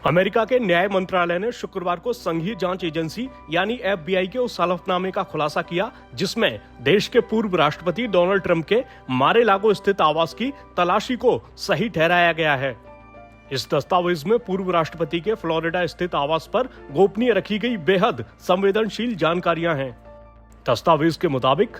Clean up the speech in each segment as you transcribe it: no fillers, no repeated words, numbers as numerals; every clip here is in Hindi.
अमेरिका के न्याय मंत्रालय ने शुक्रवार को संघीय जांच एजेंसी यानी FBI के उस हलफनामे का खुलासा किया जिसमें देश के पूर्व राष्ट्रपति डोनाल्ड ट्रंप के मारे-लागो स्थित आवास की तलाशी को सही ठहराया गया है। इस दस्तावेज में पूर्व राष्ट्रपति के फ्लोरिडा स्थित आवास पर गोपनीय रखी गई बेहद संवेदनशील जानकारियां हैं। दस्तावेज के मुताबिक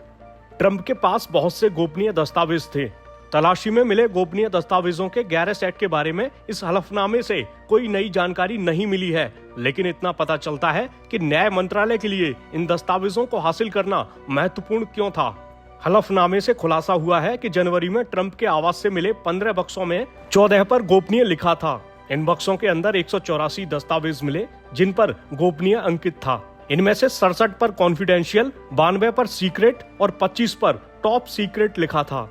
ट्रंप के पास बहुत से गोपनीय दस्तावेज थे। तलाशी में मिले गोपनीय दस्तावेजों के 11 सेट के बारे में इस हलफनामे से कोई नई जानकारी नहीं मिली है, लेकिन इतना पता चलता है कि न्याय मंत्रालय के लिए इन दस्तावेजों को हासिल करना महत्वपूर्ण क्यों था। हलफनामे से खुलासा हुआ है कि जनवरी में ट्रंप के आवास से मिले 15 बक्सों में 14 पर गोपनीय लिखा था। इन बक्सों के अंदर 184 दस्तावेज मिले जिन पर गोपनीय अंकित था। इनमें से 67 पर कॉन्फिडेंशियल, 92 पर सीक्रेट और 25 पर टॉप सीक्रेट लिखा था।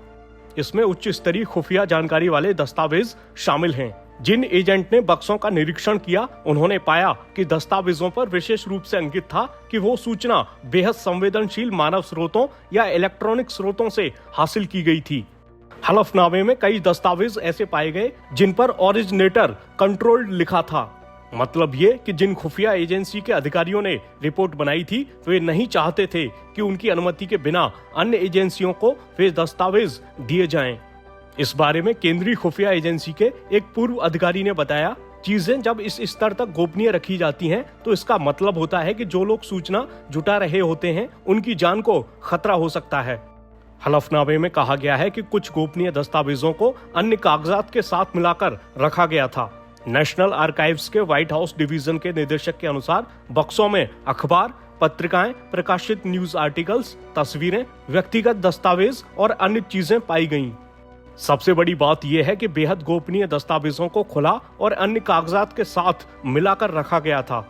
इसमें उच्च स्तरीय खुफिया जानकारी वाले दस्तावेज शामिल हैं। जिन एजेंट ने बक्सों का निरीक्षण किया उन्होंने पाया कि दस्तावेजों पर विशेष रूप से अंकित था कि वो सूचना बेहद संवेदनशील मानव स्रोतों या इलेक्ट्रॉनिक स्रोतों से हासिल की गई थी। हलफनामे में कई दस्तावेज ऐसे पाए गए जिन पर ओरिजिनेटर कंट्रोल्ड लिखा था। मतलब ये कि जिन खुफिया एजेंसी के अधिकारियों ने रिपोर्ट बनाई थी वे नहीं चाहते थे कि उनकी अनुमति के बिना अन्य एजेंसियों को वे दस्तावेज दिए जाएं। इस बारे में केंद्रीय खुफिया एजेंसी के एक पूर्व अधिकारी ने बताया, चीजें जब इस स्तर तक गोपनीय रखी जाती हैं तो इसका मतलब होता है कि जो लोग सूचना जुटा रहे होते हैं उनकी जान को खतरा हो सकता है। हलफनामे में कहा गया है कि कुछ गोपनीय दस्तावेजों को अन्य कागजात के साथ मिलाकर रखा गया था। नेशनल आर्काइव्स के व्हाइट हाउस डिवीजन के निदेशक के अनुसार बक्सों में अखबार, पत्रिकाएं, प्रकाशित न्यूज आर्टिकल्स, तस्वीरें, व्यक्तिगत दस्तावेज और अन्य चीजें पाई गईं। सबसे बड़ी बात यह है कि बेहद गोपनीय दस्तावेजों को खुला और अन्य कागजात के साथ मिलाकर रखा गया था।